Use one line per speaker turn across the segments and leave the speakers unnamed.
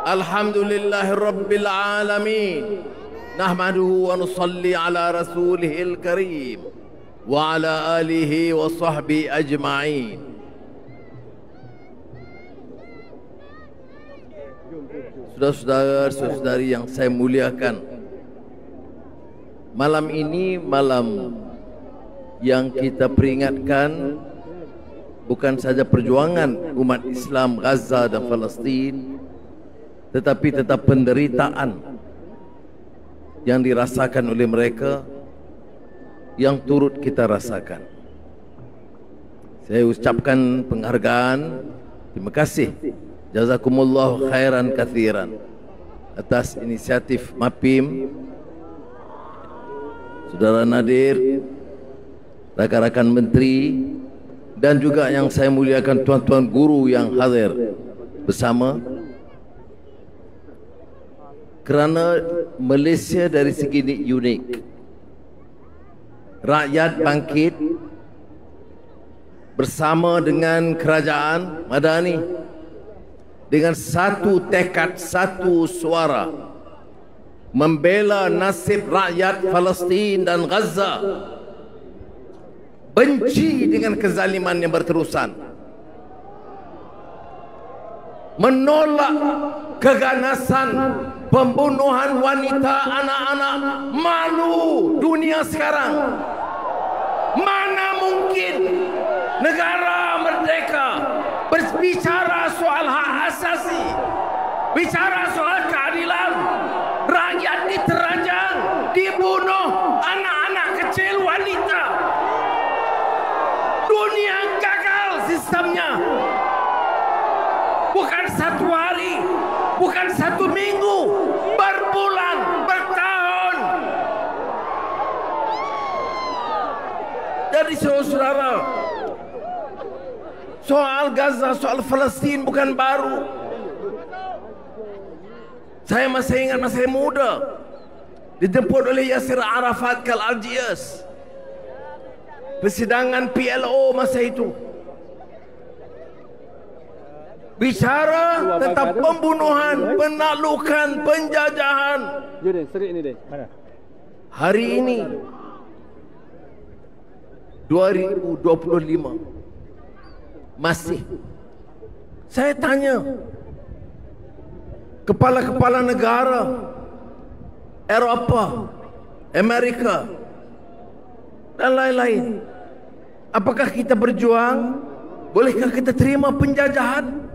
Alhamdulillahi Rabbil Alamin. Nahmaduhu wa nusalli ala rasulihil karim wa ala alihi wa sahbihi ajma'in. Saudara-saudari yang saya muliakan, malam ini malam yang kita peringatkan bukan saja perjuangan umat Islam Gaza dan Palestin, tetapi tetap penderitaan yang dirasakan oleh mereka yang turut kita rasakan. Saya ucapkan penghargaan, terima kasih, jazakumullah khairan kathiran atas inisiatif MAPIM, Saudara Nadir, rakan-rakan menteri, dan juga yang saya muliakan tuan-tuan guru yang hadir bersama. Kerana Malaysia dari segi unik, rakyat bangkit bersama dengan kerajaan Madani dengan satu tekad, satu suara membela nasib rakyat Palestin dan Gaza, benci dengan kezaliman yang berterusan, menolak keganasan pembunuhan wanita, anak-anak. Malu dunia sekarang. Mana mungkin negara merdeka berbicara soal hak asasi, bicara soal keadilan, rakyat diterajang, dibunuh, anak-anak kecil, wanita. Dunia gagal sistemnya. Bukan satu hari, bukan satu minggu, berbulan, bertahun. Jadi saudara, soal Gaza, soal Palestin bukan baru. Saya masih ingat masa saya muda, dijemput oleh Yasir Arafat ke Algiers, persidangan PLO masa itu. Bicara tentang pembunuhan, penaklukan, penjajahan. Hari ini 2025 masih saya tanya kepala-kepala negara Eropah, Amerika dan lain-lain, apakah kita berjuang? Bolehkah kita terima penjajahan?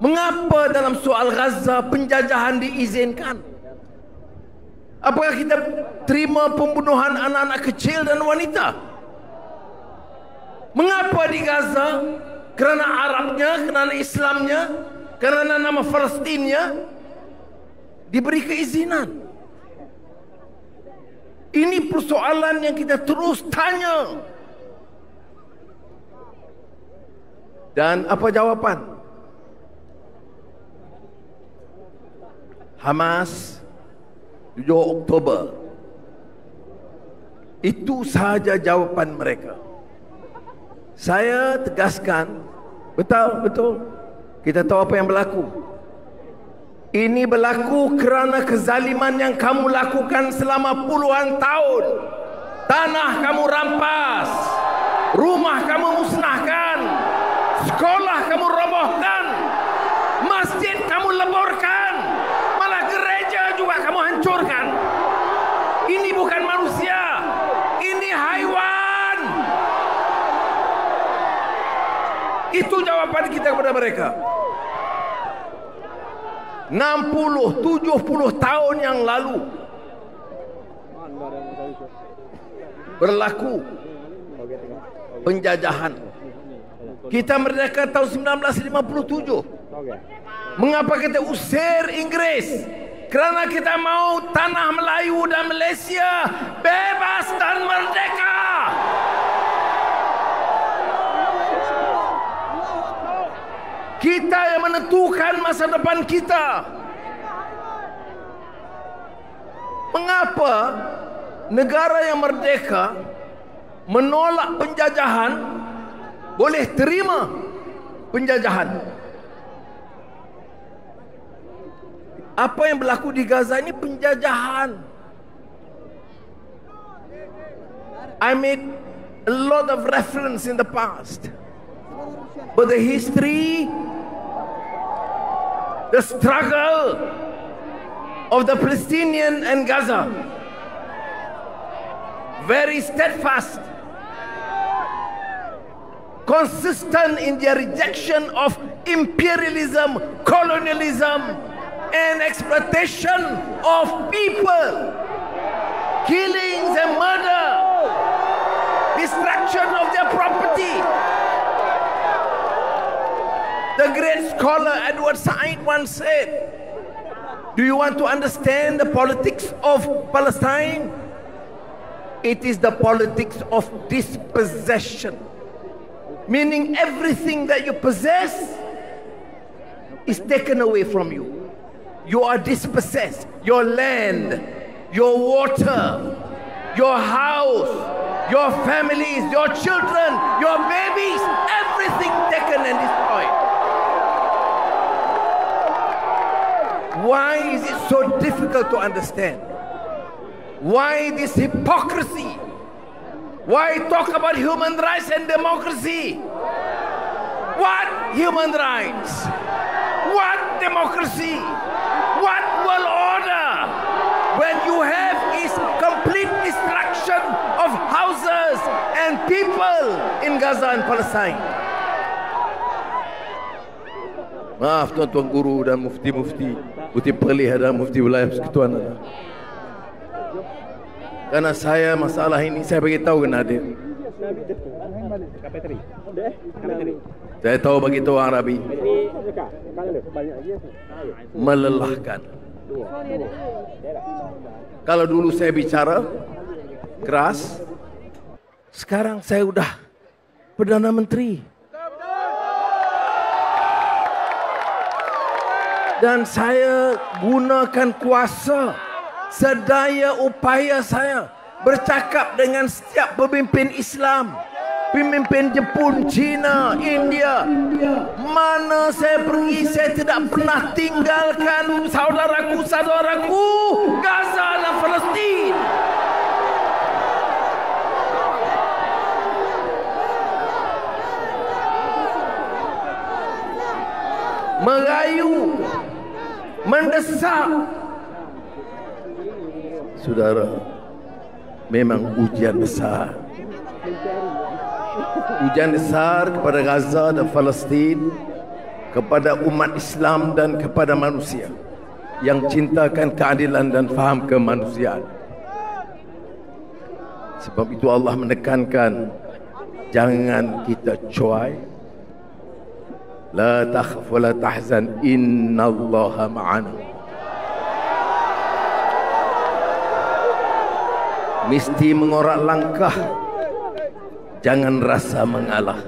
Mengapa dalam soal Gaza penjajahan diizinkan? Apakah kita terima pembunuhan anak-anak kecil dan wanita? Mengapa di Gaza? Kerana Arabnya, kerana Islamnya, kerana nama Palestinnya diberi keizinan. Ini persoalan yang kita terus tanya. Dan apa jawapan? Hamas 7 Oktober. Itu sahaja jawapan mereka. Saya tegaskan, betul. Kita tahu apa yang berlaku. Ini berlaku kerana kezaliman yang kamu lakukan selama puluhan tahun. Tanah kamu rampas, rumah kamu musnahkan, sekolah kamu robohkan, masjid kamu leburkan, malah gereja juga kamu hancurkan. Ini bukan manusia, ini haiwan. Itu jawapan kita kepada mereka. 60-70 tahun yang lalu berlaku penjajahan. Kita merdeka tahun 1957. Mengapa kita usir Inggris? Kerana kita mau tanah Melayu dan Malaysia bebas dan merdeka. Kita yang menentukan masa depan kita. Mengapa negara yang merdeka menolak penjajahan, boleh terima penjajahan? Apa yang berlaku di Gaza ini penjajahan. I made a lot of reference in the past, but the history, the struggle of the Palestinian and Gaza, very steadfast, consistent in their rejection of imperialism, colonialism, and exploitation of people, killings and murder, destruction of their property. The great scholar Edward Said once said, do you want to understand the politics of Palestine? It is the politics of dispossession, meaning everything that you possess is taken away from you. You are dispossessed. Your land, your water, your house, your families, your children, your babies, everything taken and destroyed. Why is it so difficult to understand? Why this hypocrisy? Why talk about human rights and democracy? What human rights? What democracy? What world order? When you have is complete destruction of houses and people in Gaza and Palestine. Maaf tuan-tuan guru dan mufti-mufti, mufti perlih dan mufti wilayah persekutuan. Karena saya masalah ini saya bagi tahu ke Nadir. Saya tahu bagi tahu Arabi. Melelahkan. Kalau dulu saya bicara keras, sekarang saya udah Perdana Menteri. Dan saya gunakan kuasa sedaya upaya saya bercakap dengan setiap pemimpin Islam, pemimpin Jepun, China, India. Mana saya pergi, saya tidak pernah tinggalkan saudaraku-saudaraku Gaza dan Palestin. Merayu, mendesak. Saudara, memang ujian besar. Ujian besar kepada Gaza dan Palestin, kepada umat Islam dan kepada manusia yang cintakan keadilan dan faham kemanusiaan. Sebab itu Allah menekankan, jangan kita cuai. La takhaf wa la tahzan, innallaha ma'ana. Mesti mengorak langkah, jangan rasa mengalah.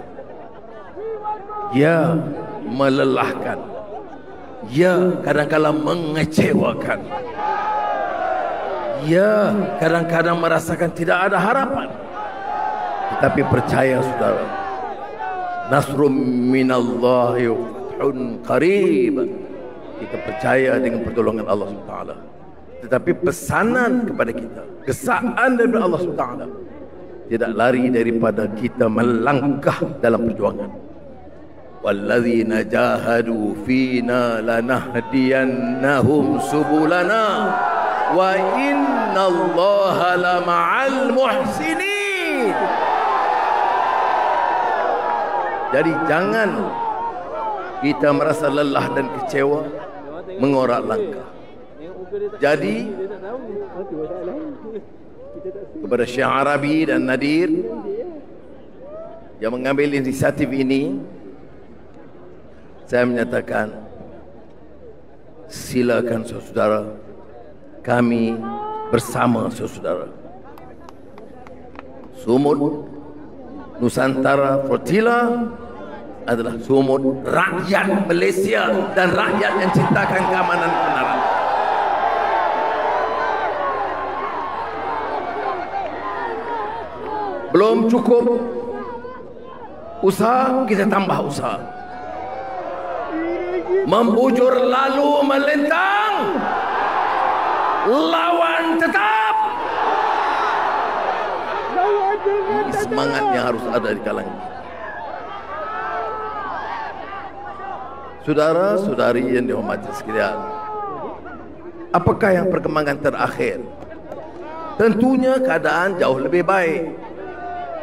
Ya, melelahkan. Ya, kadang-kadang mengecewakan. Ya, kadang-kadang merasakan tidak ada harapan. Tetapi percaya saudara, nasrum minallahi wa fathun qarib. Kita percaya dengan pertolongan Allah SWT. Tetapi pesanan kepada kita, kesaan daripada Allah SWT, tidak lari daripada kita melangkah dalam perjuangan. Walladzina jahadu fina lanahdiyannahum subulana wa innallaha lama'al muhsinin. Jadi jangan kita merasa lelah dan kecewa, mengorak langkah. Jadi kepada Syekh Arabi dan Nadir yang mengambil inisiatif ini, saya menyatakan, silakan saudara, kami bersama saudara. Sumut Nusantara Flotilla adalah sumut rakyat Malaysia dan rakyat yang cintakan keamanan dan kebenaran. Belum cukup usaha, kita tambah usaha. Membujur lalu melintang, menang. Lawan tetap. Ini semangat yang harus ada di kalangan kita. Saudara-saudari yang dihormati sekalian, apakah yang perkembangan terakhir? Tentunya keadaan jauh lebih baik.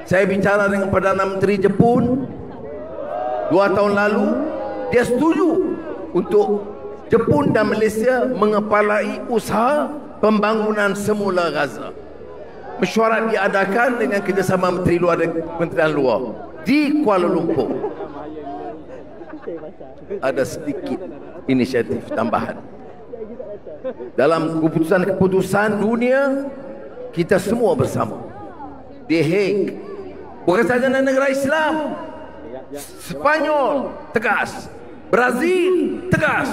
Saya bicara dengan Perdana Menteri Jepun 2 tahun lalu, dia setuju untuk Jepun dan Malaysia mengepalai usaha pembangunan semula Gaza. Mesyuarat diadakan dengan kerjasama Menteri Luar dan Kementerian Luar di Kuala Lumpur. Ada sedikit inisiatif tambahan dalam keputusan-keputusan dunia. Kita semua bersama di Hague, bukan saja negara Islam, Spanyol tegas, Brazil tegas,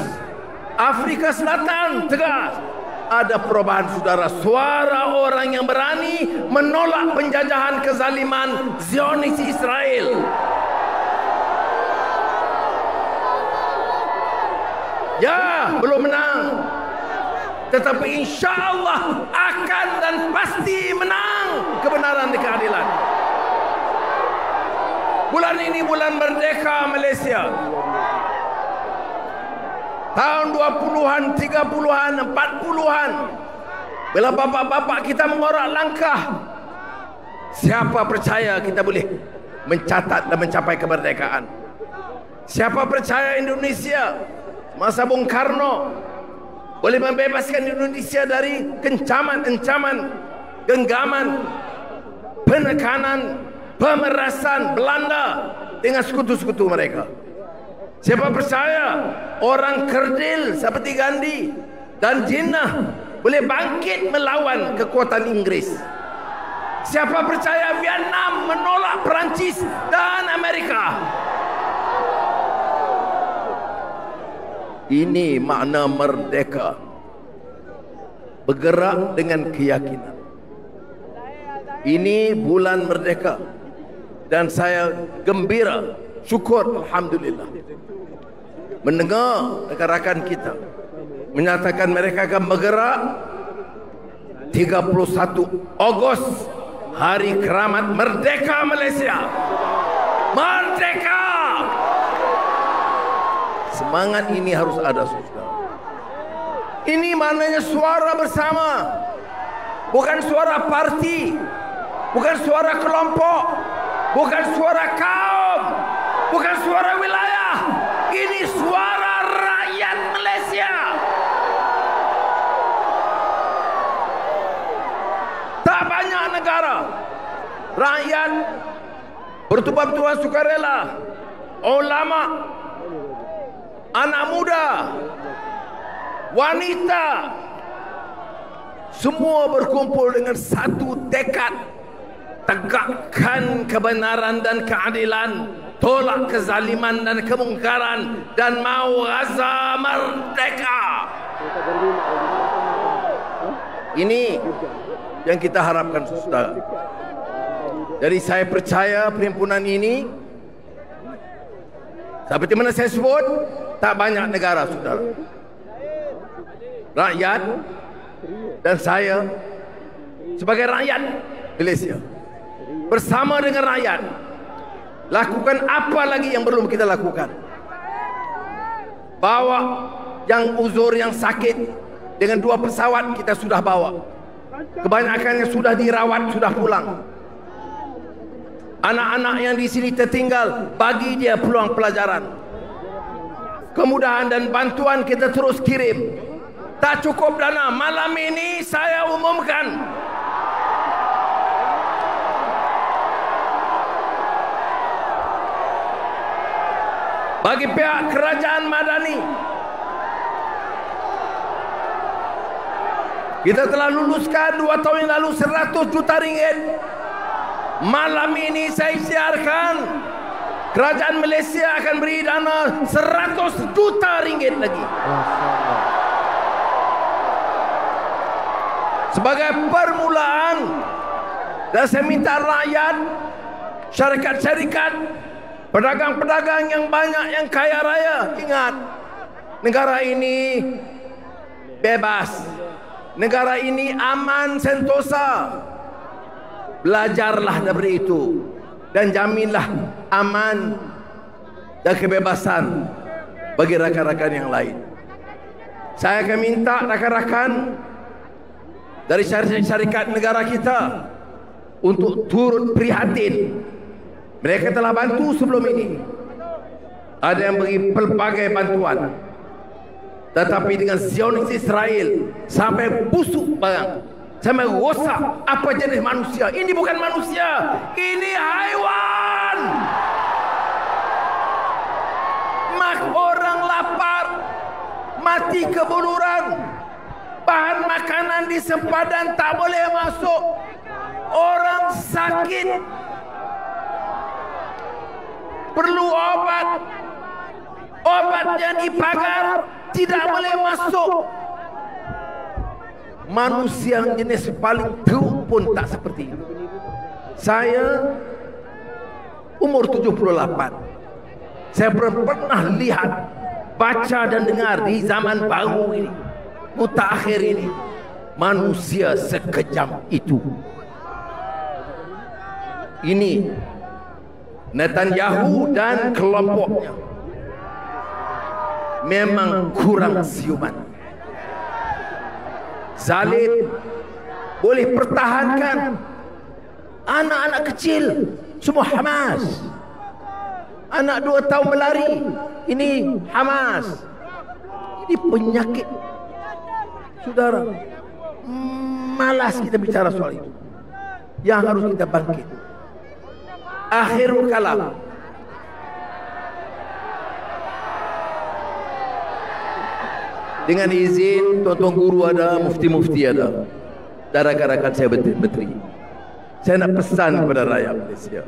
Afrika Selatan tegas. Ada perubahan, saudara. Suara orang yang berani menolak penjajahan kezaliman Zionis Israel. Ya, belum menang, tetapi insya Allah akan dan pasti menang kebenaran dan keadilan. Bulan ini bulan merdeka Malaysia. Tahun 20-an, 30-an, 40-an, bila bapak-bapak kita mengorak langkah, siapa percaya kita boleh mencatat dan mencapai kemerdekaan? Siapa percaya Indonesia masa Bung Karno boleh membebaskan Indonesia dari kencaman-kencaman, genggaman, penekanan, pemerasan Belanda dengan sekutu-sekutu mereka? Siapa percaya orang kerdil seperti Gandhi dan Jinnah boleh bangkit melawan kekuatan Inggris? Siapa percaya Vietnam menolak Perancis dan Amerika? Ini makna merdeka. Bergerak dengan keyakinan. Ini bulan merdeka. Dan saya gembira, syukur, alhamdulillah, mendengar rakan-rakan kita menyatakan mereka akan bergerak 31 Ogos, hari keramat merdeka Malaysia. Merdeka! Semangat ini harus ada, saudara. Ini maknanya suara bersama, bukan suara parti, bukan suara kelompok, bukan suara kaum, bukan suara wilayah. Ini suara rakyat Malaysia. Tak banyak negara rakyat bertumpah-tumpah sukarela, ulama, anak muda, wanita, semua berkumpul dengan satu tekad: tegakkan kebenaran dan keadilan, tolak kezaliman dan kemungkaran, dan mau Gaza merdeka. Ini yang kita harapkan, saudara. Jadi saya percaya perhimpunan ini, seperti mana saya sebut, tak banyak negara, saudara. Rakyat dan saya sebagai rakyat Malaysia, bersama dengan rakyat, lakukan apa lagi yang belum kita lakukan. Bawa yang uzur, yang sakit, dengan 2 pesawat kita sudah bawa. Kebanyakannya sudah dirawat, sudah pulang. Anak-anak yang di sini tertinggal, bagi dia peluang pelajaran. Kemudahan dan bantuan kita terus kirim. Tak cukup dana, malam ini saya umumkan bagi pihak kerajaan Madani, kita telah luluskan 2 tahun yang lalu 100 juta ringgit. Malam ini saya siarkan kerajaan Malaysia akan beri dana 100 juta ringgit lagi sebagai permulaan. Dan saya minta rakyat, syarikat-syarikat, pedagang-pedagang yang banyak, yang kaya raya, ingat, negara ini bebas. Negara ini aman, sentosa. Belajarlah dari itu dan jaminlah aman dan kebebasan bagi rakan-rakan yang lain. Saya akan minta rakan-rakan dari syarikat negara kita untuk turut prihatin. Mereka telah bantu sebelum ini. Ada yang beri pelbagai bantuan, tetapi dengan Zionis Israel sampai busuk barang, sampai rosak apa jenis manusia. Ini bukan manusia, ini haiwan. Mak orang lapar, mati kebuluran, bahan makanan di sempadan tak boleh masuk, orang sakit perlu obat, obatnya dipagar, tidak boleh masuk. Manusia yang jenis paling teruk pun tak seperti itu. Saya umur 78. Saya pernah lihat, baca dan dengar di zaman baru ini, mutakhir ini, manusia sekejam itu. Ini Netanyahu dan kelompoknya memang kurang siuman. Zalim boleh pertahankan anak-anak kecil semua Hamas. Anak 2 tahun berlari, ini Hamas. Ini penyakit, saudara. Malas kita bicara soal itu. Yang harus kita bangkit. Akhirul kalam. Dengan izin tuan-tuan guru ada, mufti-mufti ada, dan rakan-rakan saya menteri. Saya nak pesan kepada rakyat Malaysia,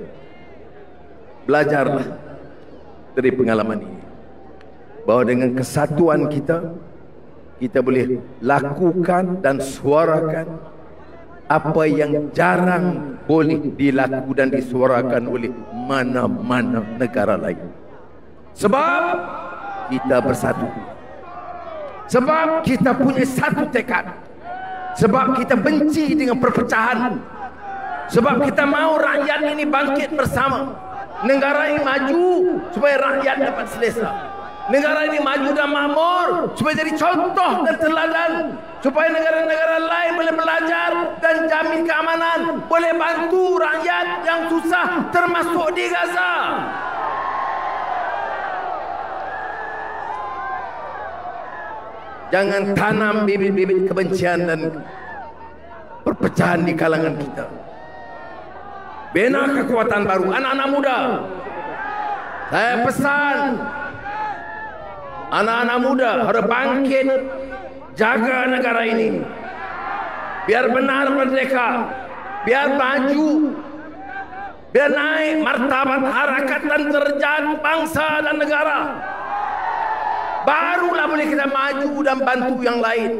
belajarlah dari pengalaman ini, bahawa dengan kesatuan kita, kita boleh lakukan dan suarakan apa yang jarang boleh dilakukan dan disuarakan oleh mana-mana negara lain. Sebab kita bersatu, sebab kita punya satu tekad, sebab kita benci dengan perpecahan, sebab kita mahu rakyat ini bangkit bersama. Negara ini maju supaya rakyat dapat selesa. Negara ini maju dan makmur supaya jadi contoh dan teladan, supaya negara-negara lain boleh belajar dan jamin keamanan, boleh bantu rakyat yang susah termasuk di Gaza. Jangan tanam bibit-bibit kebencian dan perpecahan di kalangan kita. Bina kekuatan baru, anak-anak muda. Saya pesan, anak-anak muda harus bangkit, jaga negara ini biar benar merdeka, biar maju, biar naik martabat, harakat dan derajat bangsa dan negara. Barulah boleh kita maju dan bantu yang lain.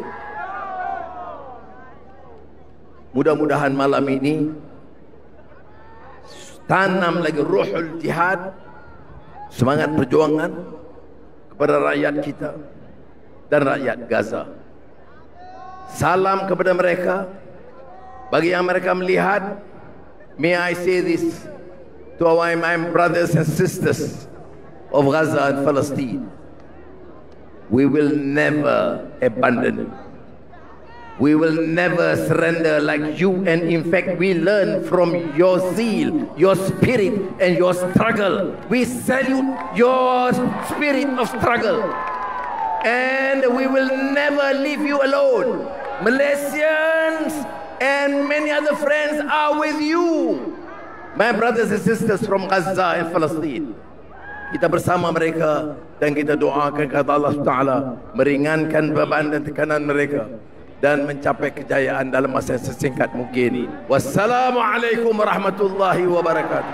Mudah-mudahan malam ini tanam lagi ruhul jihad, semangat perjuangan kepada rakyat kita dan rakyat Gaza. Salam kepada mereka. Bagi yang mereka melihat, may I say this to our my brothers and sisters of Gaza and Palestine: we will never abandon. We will never surrender like you, and in fact we learn from your zeal, your spirit and your struggle. We salute your spirit of struggle, and we will never leave you alone. Malaysians and many other friends are with you, my brothers and sisters from Gaza and Palestine. Kita bersama mereka dan kita doakan kepada Allah Taala meringankan beban dan tekanan mereka dan mencapai kejayaan dalam masa sesingkat mungkin. Wassalamualaikum warahmatullahi wabarakatuh.